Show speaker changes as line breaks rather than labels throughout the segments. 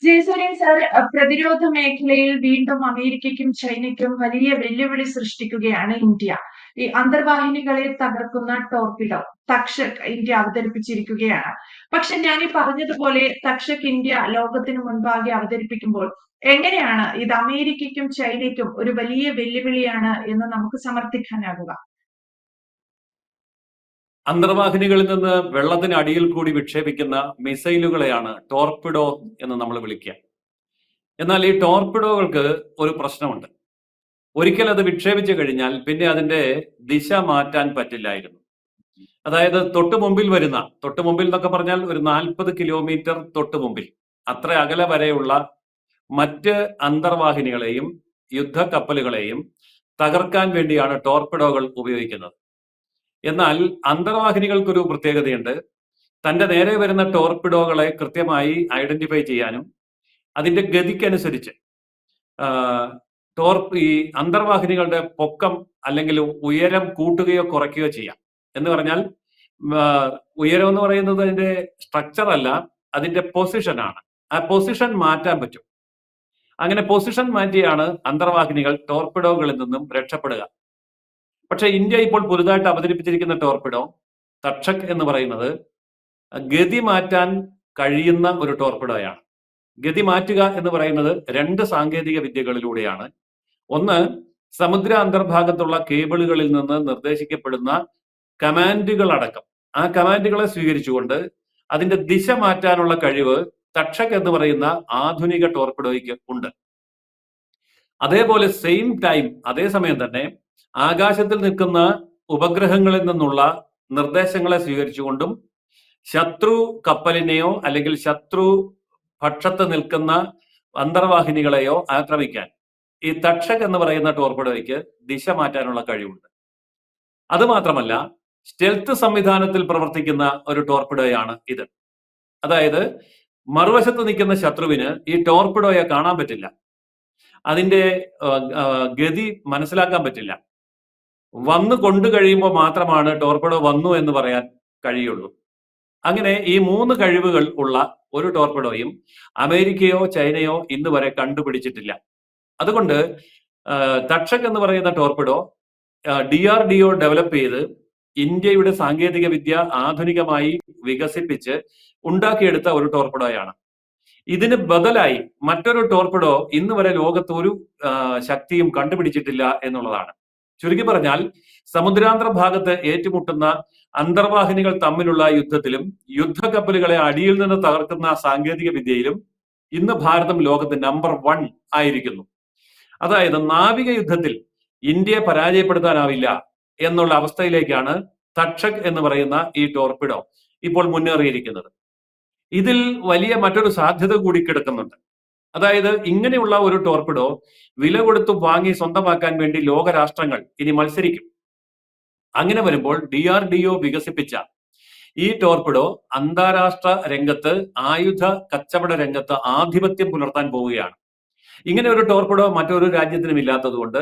Jayasuryan sir, പ്രതിരോധ മേഖലയിൽ വീണ്ടും അമേരിക്കയ്ക്കും ചൈനയ്ക്കും വലിയ വെല്ലുവിളി സൃഷ്ടിക്കുകയാണ് ഇന്ത്യ. ഈ അന്തർവാഹിനികളെ തകർക്കുന്ന ടോർപിഡോ തക്ഷക് ഇന്ത്യ അവതരിപ്പിച്ചിരിക്കുകയാണ്. പക്ഷെ ഞാൻ ഈ പറഞ്ഞതുപോലെ തക്ഷക് ഇന്ത്യ ലോകത്തിന് മുൻപാകെ അവതരിപ്പിക്കുമ്പോൾ എങ്ങനെയാണ് ഇത് അമേരിക്കയ്ക്കും ചൈനയ്ക്കും ഒരു വലിയ വെല്ലുവിളിയാണ് എന്ന് നമുക്ക് സമർത്ഥിക്കാനാകുക?
അന്തർവാഹിനികളിൽ നിന്ന് വെള്ളത്തിന് അടിയിൽ കൂടി വിക്ഷേപിക്കുന്ന മിസൈലുകളെയാണ് ടോർപിഡോ എന്ന് നമ്മൾ വിളിക്കുക. എന്നാൽ ഈ ടോർപിഡോകൾക്ക് ഒരു പ്രശ്നമുണ്ട്. ഒരിക്കൽ അത് വിക്ഷേപിച്ചു കഴിഞ്ഞാൽ പിന്നെ അതിന്റെ ദിശ മാറ്റാൻ പറ്റില്ലായിരുന്നു. അതായത് തൊട്ടു മുമ്പിൽ എന്നൊക്കെ പറഞ്ഞാൽ ഒരു 40 കിലോമീറ്റർ തൊട്ടു മുമ്പിൽ, അത്ര അകലെ വരെയുള്ള മറ്റ് അന്തർവാഹിനികളെയും യുദ്ധക്കപ്പലുകളെയും തകർക്കാൻ വേണ്ടിയാണ് ടോർപിഡോകൾ ഉപയോഗിക്കുന്നത്. എന്നാൽ അന്തർവാഹിനികൾക്കൊരു പ്രത്യേകതയുണ്ട്. തന്റെ നേരെ വരുന്ന ടോർപിഡോകളെ കൃത്യമായി ഐഡന്റിഫൈ ചെയ്യാനും അതിന്റെ ഗതിക്കനുസരിച്ച് ഈ അന്തർവാഹിനികളുടെ പൊക്കം അല്ലെങ്കിൽ ഉയരം കൂട്ടുകയോ കുറയ്ക്കുകയോ ചെയ്യാം. എന്ന് പറഞ്ഞാൽ ഉയരം എന്ന് പറയുന്നത് അതിന്റെ സ്ട്രക്ചർ അല്ല, അതിന്റെ പൊസിഷനാണ്. ആ പൊസിഷൻ മാറ്റാൻ പറ്റും. അങ്ങനെ പൊസിഷൻ മാറ്റിയാണ് അന്തർവാഹിനികൾ ടോർപിഡോകളിൽ നിന്നും രക്ഷപ്പെടുക. പക്ഷെ ഇന്ത്യ ഇപ്പോൾ പുതുതായിട്ട് അവതരിപ്പിച്ചിരിക്കുന്ന ടോർപിഡോ തക്ഷക് എന്ന് പറയുന്നത് ഗതി മാറ്റാൻ കഴിയുന്ന ഒരു ടോർപിഡോയാണ്. ഗതി മാറ്റുക എന്ന് പറയുന്നത് 2 സാങ്കേതിക വിദ്യകളിലൂടെയാണ്. ഒന്ന്, സമുദ്ര അന്തർഭാഗത്തുള്ള കേബിളുകളിൽ നിന്ന് നിർദ്ദേശിക്കപ്പെടുന്ന കമാൻഡുകൾ അടക്കം ആ കമാൻഡുകളെ സ്വീകരിച്ചുകൊണ്ട് അതിന്റെ ദിശ മാറ്റാനുള്ള കഴിവ് തക്ഷക് എന്ന് പറയുന്ന ആധുനിക ടോർപിഡോയ്ക്ക് ഉണ്ട്. അതേപോലെ അതേ സമയം തന്നെ ആകാശത്തിൽ നിൽക്കുന്ന ഉപഗ്രഹങ്ങളിൽ നിന്നുള്ള നിർദ്ദേശങ്ങളെ സ്വീകരിച്ചുകൊണ്ടും ശത്രു കപ്പലിനെയോ അല്ലെങ്കിൽ ശത്രു പക്ഷത്ത് നിൽക്കുന്ന അന്തർവാഹിനികളെയോ ആക്രമിക്കാൻ ഈ തക്ഷക് എന്ന് പറയുന്ന ടോർപിഡോയ്ക്ക് ദിശ മാറ്റാനുള്ള കഴിവുണ്ട്. അതുമാത്രമല്ല, സ്റ്റെൽത്ത് സംവിധാനത്തിൽ പ്രവർത്തിക്കുന്ന ഒരു ടോർപിഡോയാണ് ഇത്. അതായത് മറുവശത്ത് നിൽക്കുന്ന ശത്രുവിന് ഈ ടോർപിഡോയെ കാണാൻ പറ്റില്ല, അതിന്റെ ഗതി മനസ്സിലാക്കാൻ പറ്റില്ല. വന്നു കൊണ്ടു കഴിയുമ്പോൾ മാത്രമാണ് ടോർപിഡോ വന്നു എന്ന് പറയാൻ കഴിയുള്ളൂ. അങ്ങനെ ഈ 3 കഴിവുകൾ ഉള്ള ഒരു ടോർപിഡോയും അമേരിക്കയോ ചൈനയോ ഇന്ന് വരെ കണ്ടുപിടിച്ചിട്ടില്ല. അതുകൊണ്ട് തക്ഷക് എന്ന് പറയുന്ന ടോർപിഡോ DRDO ഡെവലപ്പ് ചെയ്ത് ഇന്ത്യയുടെ സാങ്കേതിക വിദ്യ ആധുനികമായി വികസിപ്പിച്ച് ഉണ്ടാക്കിയെടുത്ത ഒരു ടോർപിഡോയാണ്. ഇതിന് ബദലായി മറ്റൊരു ടോർപിഡോ ഇന്ന് വരെ ലോകത്ത് ഒരു ശക്തിയും കണ്ടുപിടിച്ചിട്ടില്ല എന്നുള്ളതാണ്. ചുരുക്കി പറഞ്ഞാൽ, സമുദ്രാന്തർ ഭാഗത്ത് ഏറ്റുമുട്ടുന്ന അന്തർവാഹിനികൾ തമ്മിലുള്ള യുദ്ധത്തിലും യുദ്ധക്കപ്പലുകളെ അടിയിൽ നിന്ന് തകർക്കുന്ന സാങ്കേതിക വിദ്യയിലും ഇന്ന് ഭാരതം ലോകത്ത് നമ്പർ 1 ആയിരിക്കുന്നു. അതായത് നാവിക യുദ്ധത്തിൽ ഇന്ത്യയെ പരാജയപ്പെടുത്താനാവില്ല എന്നുള്ള അവസ്ഥയിലേക്കാണ് തക്ഷക് എന്ന് പറയുന്ന ഈ ടോർപിഡോ ഇപ്പോൾ മുന്നേറിയിരിക്കുന്നത്. ഇതിൽ വലിയ മറ്റൊരു സാധ്യത കൂടി കിടക്കുന്നുണ്ട്. അതായത് ഇങ്ങനെയുള്ള ഒരു ടോർപിഡോ വില കൊടുത്ത് വാങ്ങി സ്വന്തമാക്കാൻ വേണ്ടി ലോകരാഷ്ട്രങ്ങൾ ഇനി മത്സരിക്കും. അങ്ങനെ വരുമ്പോൾ DRDO വികസിപ്പിച്ച ഈ ടോർപിഡോ അന്താരാഷ്ട്ര രംഗത്ത്, ആയുധ കച്ചവട രംഗത്ത് ആധിപത്യം പുലർത്താൻ പോവുകയാണ്. ഇങ്ങനെ ഒരു ടോർപിഡോ മറ്റൊരു രാജ്യത്തിനും ഇല്ലാത്തതുകൊണ്ട്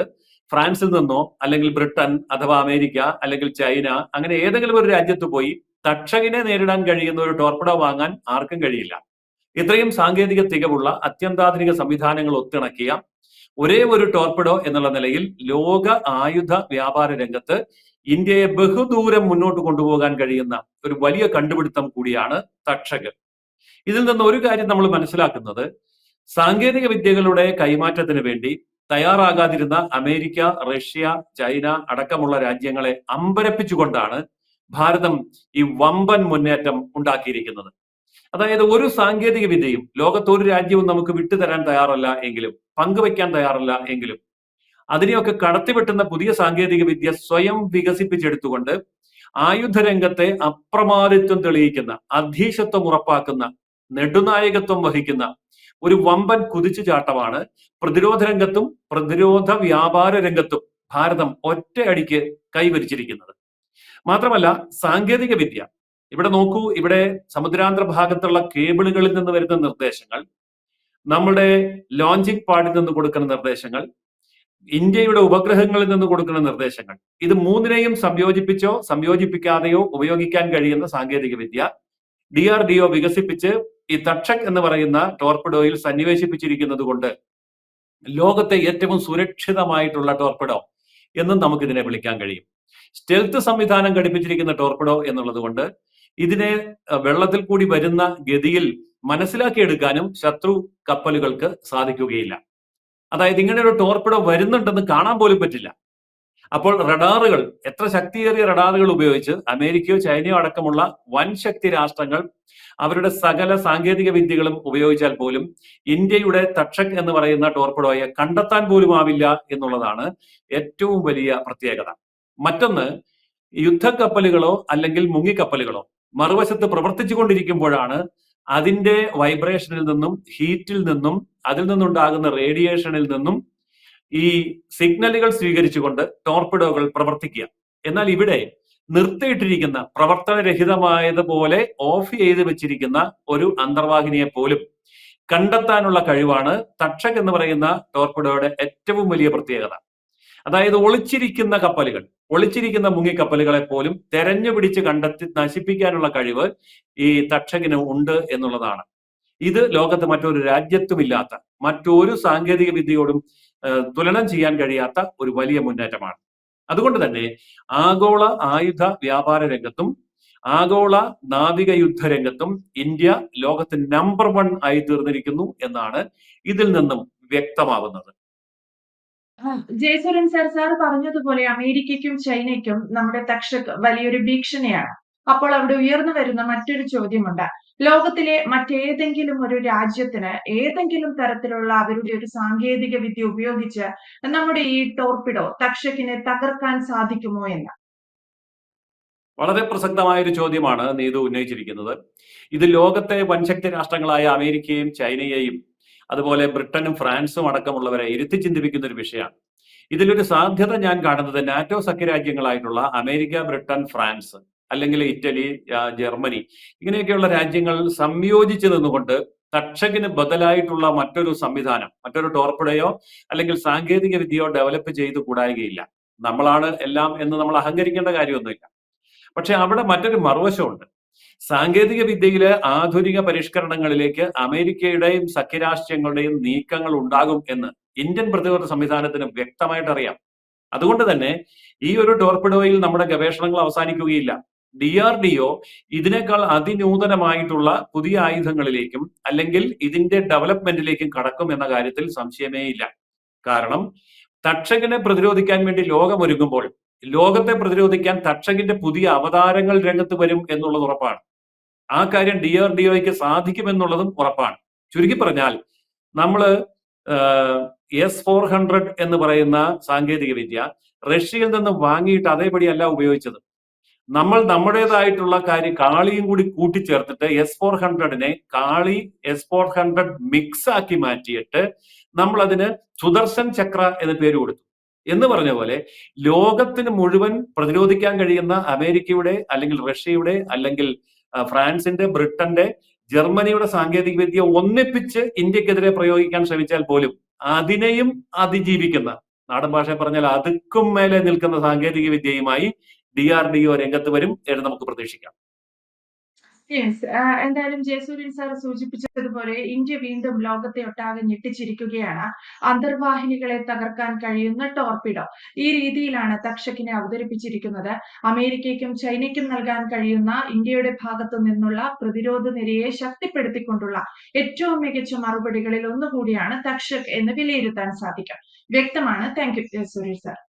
ഫ്രാൻസിൽ നിന്നോ അല്ലെങ്കിൽ ബ്രിട്ടൻ അഥവാ അമേരിക്ക അല്ലെങ്കിൽ ചൈന, അങ്ങനെ ഏതെങ്കിലും ഒരു രാജ്യത്ത് പോയി തക്ഷകിനെ നേരിടാൻ കഴിയുന്ന ഒരു ടോർപിഡോ വാങ്ങാൻ ആർക്കും കഴിയില്ല. ഇത്രയും സാങ്കേതിക തികവുള്ള അത്യന്താധുനിക സംവിധാനങ്ങൾ ഒത്തിണക്കിയ ഒരേ ഒരു ടോർപിഡോ എന്നുള്ള നിലയിൽ ലോക ആയുധ വ്യാപാര രംഗത്ത് ഇന്ത്യയെ ബഹുദൂരം മുന്നോട്ട് കൊണ്ടുപോകാൻ കഴിയുന്ന ഒരു വലിയ കണ്ടുപിടുത്തം കൂടിയാണ് തക്ഷക്. ഇതിൽ നിന്ന് ഒരു കാര്യം നമ്മൾ മനസ്സിലാക്കുന്നത്, സാങ്കേതിക വിദ്യകളുടെ കൈമാറ്റത്തിന് വേണ്ടി തയ്യാറാകാതിരുന്ന അമേരിക്ക, റഷ്യ, ചൈന അടക്കമുള്ള രാജ്യങ്ങളെ അമ്പരപ്പിച്ചുകൊണ്ടാണ് ഭാരതം ഈ വമ്പൻ മുന്നേറ്റം ഉണ്ടാക്കിയിരിക്കുന്നത്. അതായത് ഒരു സാങ്കേതിക വിദ്യയും ലോകത്ത് ഒരു രാജ്യവും നമുക്ക് വിട്ടുതരാൻ തയ്യാറല്ല എങ്കിലും, പങ്കുവയ്ക്കാൻ തയ്യാറല്ല എങ്കിലും, അതിനെയൊക്കെ കടത്തിവെട്ടുന്ന പുതിയ സാങ്കേതിക വിദ്യ സ്വയം വികസിപ്പിച്ചെടുത്തുകൊണ്ട് ആയുധരംഗത്തെ അപ്രമാദിത്വം തെളിയിക്കുന്ന, അധീശത്വം ഉറപ്പാക്കുന്ന, നെടുനായകത്വം വഹിക്കുന്ന ഒരു വമ്പൻ കുതിച്ചുചാട്ടമാണ് പ്രതിരോധ രംഗത്തും പ്രതിരോധ വ്യാപാര രംഗത്തും ഭാരതം ഒറ്റയടിക്ക് കൈവരിച്ചിരിക്കുന്നത്. മാത്രമല്ല, സാങ്കേതിക വിദ്യ ഇവിടെ നോക്കൂ. ഇവിടെ സമുദ്രാന്തർ ഭാഗത്തുള്ള കേബിളുകളിൽ നിന്ന് വരുന്ന നിർദ്ദേശങ്ങൾ, നമ്മുടെ ലോഞ്ചിങ് പാഡിൽ നിന്ന് കൊടുക്കുന്ന നിർദ്ദേശങ്ങൾ, ഇന്ത്യയുടെ ഉപഗ്രഹങ്ങളിൽ നിന്ന് കൊടുക്കുന്ന നിർദ്ദേശങ്ങൾ, ഇത് 3നെയും സംയോജിപ്പിച്ചോ സംയോജിപ്പിക്കാതെയോ ഉപയോഗിക്കാൻ കഴിയുന്ന സാങ്കേതിക വിദ്യ DRDO വികസിപ്പിച്ച് ഈ തക്ഷക് എന്ന് പറയുന്ന ടോർപിഡോയിൽ സന്നിവേശിപ്പിച്ചിരിക്കുന്നത് കൊണ്ട് ലോകത്തെ ഏറ്റവും സുരക്ഷിതമായിട്ടുള്ള ടോർപിഡോ എന്നും നമുക്ക് ഇതിനെ വിളിക്കാൻ കഴിയും. സ്റ്റെൽത്ത് സംവിധാനം ഘടിപ്പിച്ചിരിക്കുന്ന ടോർപിഡോ എന്നുള്ളത് കൊണ്ട് ഇതിനെ വെള്ളത്തിൽ കൂടി വരുന്ന ഗതിയിൽ മനസ്സിലാക്കിയെടുക്കാനും ശത്രു കപ്പലുകൾക്ക് സാധിക്കുകയില്ല. അതായത് ഇങ്ങനെ ഒരു ടോർപിഡോ വരുന്നുണ്ടെന്ന് കാണാൻ പോലും പറ്റില്ല. അപ്പോൾ റഡാറുകൾ, എത്ര ശക്തിയേറിയ റഡാറുകൾ ഉപയോഗിച്ച് അമേരിക്കയോ ചൈനയോ അടക്കമുള്ള വൻ ശക്തി രാഷ്ട്രങ്ങൾ അവരുടെ സകല സാങ്കേതിക വിദ്യകളും ഉപയോഗിച്ചാൽ പോലും ഇന്ത്യയുടെ തക്ഷക് എന്ന് പറയുന്ന ടോർപിഡോയെ കണ്ടെത്താൻ പോലും ആവില്ല എന്നുള്ളതാണ് ഏറ്റവും വലിയ പ്രത്യേകത. മറ്റൊന്ന്, യുദ്ധക്കപ്പലുകളോ അല്ലെങ്കിൽ മുങ്ങിക്കപ്പലുകളോ മറുവശത്ത് പ്രവർത്തിച്ചു കൊണ്ടിരിക്കുമ്പോഴാണ് അതിന്റെ വൈബ്രേഷനിൽ നിന്നും ഹീറ്റിൽ നിന്നും അതിൽ നിന്നുണ്ടാകുന്ന റേഡിയേഷനിൽ നിന്നും ഈ സിഗ്നലുകൾ സ്വീകരിച്ചുകൊണ്ട് ടോർപിഡോകൾ പ്രവർത്തിക്കുക. എന്നാൽ ഇവിടെ നിർത്തിയിട്ടിരിക്കുന്ന, പ്രവർത്തനരഹിതമായതുപോലെ ഓഫ് ചെയ്ത് വെച്ചിരിക്കുന്ന ഒരു അന്തർവാഹിനിയെ പോലും കണ്ടെത്താനുള്ള കഴിവാണ് തക്ഷക് എന്ന് പറയുന്ന ടോർപിഡോയുടെ ഏറ്റവും വലിയ പ്രത്യേകത. അതായത് ഒളിച്ചിരിക്കുന്ന കപ്പലുകൾ, ഒളിച്ചിരിക്കുന്ന മുങ്ങിക്കപ്പലുകളെ പോലും തെരഞ്ഞുപിടിച്ച് കണ്ടെത്തി നശിപ്പിക്കാനുള്ള കഴിവ് ഈ തക്ഷകിന് ഉണ്ട് എന്നുള്ളതാണ്. ഇത് ലോകത്ത് മറ്റൊരു രാജ്യത്തുമില്ലാത്ത, മറ്റൊരു സാങ്കേതിക വിദ്യയോടും തുലനം ചെയ്യാൻ കഴിയാത്ത ഒരു വലിയ മുന്നേറ്റമാണ്. അതുകൊണ്ട് തന്നെ ആഗോള ആയുധ വ്യാപാര രംഗത്തും ആഗോള നാവിക യുദ്ധ രംഗത്തും ഇന്ത്യ ലോകത്ത് നമ്പർ 1 ആയി തീർന്നിരിക്കുന്നു എന്നാണ് ഇതിൽ നിന്നും വ്യക്തമാകുന്നത്.
ജയസൂര്യൻ സാർ പറഞ്ഞതുപോലെ അമേരിക്കയ്ക്കും ചൈനയ്ക്കും നമ്മുടെ തക്ഷക് വലിയൊരു ഭീഷണിയാണ്. അപ്പോൾ അവിടെ ഉയർന്നു വരുന്ന മറ്റൊരു ചോദ്യമുണ്ട്. ലോകത്തിലെ മറ്റേതെങ്കിലും ഒരു രാജ്യത്തിന് ഏതെങ്കിലും തരത്തിലുള്ള അവരുടെ ഒരു സാങ്കേതിക വിദ്യ ഉപയോഗിച്ച് നമ്മുടെ ഈ ടോർപിഡോ തക്ഷകിനെ തകർക്കാൻ സാധിക്കുമോ എന്ന്?
വളരെ പ്രസക്തമായ ഒരു ചോദ്യമാണ് നീതു ഉന്നയിച്ചിരിക്കുന്നത്. ഇത് ലോകത്തെ വൻശക്തി രാഷ്ട്രങ്ങളായ അമേരിക്കയും ചൈനയെയും അതുപോലെ ബ്രിട്ടനും ഫ്രാൻസും അടക്കമുള്ളവരെ ഇരുത്തി ചിന്തിപ്പിക്കുന്ന ഒരു വിഷയമാണ്. ഇതിലൊരു സാധ്യത ഞാൻ കാണുന്നത് നാറ്റോ സഖ്യരാജ്യങ്ങളായിട്ടുള്ള അമേരിക്ക, ബ്രിട്ടൻ, ഫ്രാൻസ്, അല്ലെങ്കിൽ ഇറ്റലി, ജർമ്മനി, ഇങ്ങനെയൊക്കെയുള്ള രാജ്യങ്ങൾ സംയോജിച്ച് നിന്നുകൊണ്ട് തക്ഷകിന് ബദലായിട്ടുള്ള മറ്റൊരു സംവിധാനം, മറ്റൊരു ടോർപിഡോയോ അല്ലെങ്കിൽ സാങ്കേതിക വിദ്യയോ ഡെവലപ്പ് ചെയ്ത് കൂടായികയില്ല. നമ്മളാണ് എല്ലാം എന്ന് നമ്മൾ അഹങ്കരിക്കേണ്ട കാര്യമൊന്നുമില്ല. പക്ഷെ അവിടെ മറ്റൊരു മറുവശമുണ്ട്. സാങ്കേതിക വിദ്യയിലെ ആധുനിക പരിഷ്കരണങ്ങളിലേക്ക് അമേരിക്കയുടെയും സഖ്യരാഷ്ട്രങ്ങളുടെയും നീക്കങ്ങൾ ഉണ്ടാകും എന്ന് ഇന്ത്യൻ പ്രതിരോധ സംവിധാനത്തിന് വ്യക്തമായിട്ട് അറിയാം. അതുകൊണ്ട് തന്നെ ഈ ഒരു ടോർപിഡോയിൽ നമ്മുടെ ഗവേഷണങ്ങൾ അവസാനിക്കുകയില്ല. DRDO ഇതിനേക്കാൾ അതിനൂതനമായിട്ടുള്ള പുതിയ ആയുധങ്ങളിലേക്കും അല്ലെങ്കിൽ ഇതിന്റെ ഡെവലപ്മെന്റിലേക്കും കടക്കും എന്ന കാര്യത്തിൽ സംശയമേ ഇല്ല. കാരണം തക്ഷകിനെ പ്രതിരോധിക്കാൻ വേണ്ടി ലോകം ഒരുങ്ങുമ്പോൾ ലോകത്തെ പ്രതിരോധിക്കാൻ തക്ഷകിന്റെ പുതിയ അവതാരങ്ങൾ രംഗത്ത് വരും എന്നുള്ളത് ഉറപ്പാണ്. ആ കാര്യം DRDOയ്ക്ക് സാധിക്കുമെന്നുള്ളതും ഉറപ്പാണ്. ചുരുക്കി പറഞ്ഞാൽ നമ്മള് S-400 എന്ന് പറയുന്ന സാങ്കേതിക വിദ്യ റഷ്യയിൽ നിന്ന് വാങ്ങിയിട്ട് അതേപടിയല്ല ഉപയോഗിച്ചത്. നമ്മൾ നമ്മുടേതായിട്ടുള്ള കാളിയും കൂടി കൂട്ടിച്ചേർത്തിട്ട് S-400നെ കാളി S-400 മിക്സ് ആക്കി മാറ്റിയിട്ട് നമ്മൾ അതിന് സുദർശൻ ചക്ര എന്ന് പേര് കൊടുത്തു. എന്ന് പറഞ്ഞ പോലെ ലോകത്തിന് മുഴുവൻ പ്രതിരോധിക്കാൻ കഴിയുന്ന അമേരിക്കയുടെ അല്ലെങ്കിൽ റഷ്യയുടെ അല്ലെങ്കിൽ ഫ്രാൻസിന്റെ, ബ്രിട്ടന്റെ, ജർമ്മനിയുടെ സാങ്കേതിക വിദ്യ ഒന്നിപ്പിച്ച് ഇന്ത്യക്കെതിരെ പ്രയോഗിക്കാൻ ശ്രമിച്ചാൽ പോലും അതിനെയും അതിജീവിക്കുന്ന, നാടൻ ഭാഷ പറഞ്ഞാൽ അതുക്കും മേലെ നിൽക്കുന്ന സാങ്കേതിക വിദ്യയുമായി DRDO രംഗത്ത് വരും എന്ന് നമുക്ക് പ്രതീക്ഷിക്കാം.
യെസ്. എന്തായാലും ജയസൂര്യൻ സാർ സൂചിപ്പിച്ചതുപോലെ ഇന്ത്യ വീണ്ടും ലോകത്തെ ഒട്ടാകെ ഞെട്ടിച്ചിരിക്കുകയാണ്. അന്തർവാഹിനികളെ തകർക്കാൻ കഴിയുന്ന ടോർപിഡോ ഈ രീതിയിലാണ് തക്ഷകിനെ അവതരിപ്പിച്ചിരിക്കുന്നത്. അമേരിക്കയ്ക്കും ചൈനയ്ക്കും നൽകാൻ കഴിയുന്ന ഇന്ത്യയുടെ ഭാഗത്തു നിന്നുള്ള പ്രതിരോധ നിരയെ ശക്തിപ്പെടുത്തിക്കൊണ്ടുള്ള ഏറ്റവും മികച്ച മറുപടികളിൽ ഒന്നുകൂടിയാണ് തക്ഷക് എന്ന് വിലയിരുത്താൻ സാധിക്കും. വ്യക്തമാണ്. Thank you Jayasuryan sir.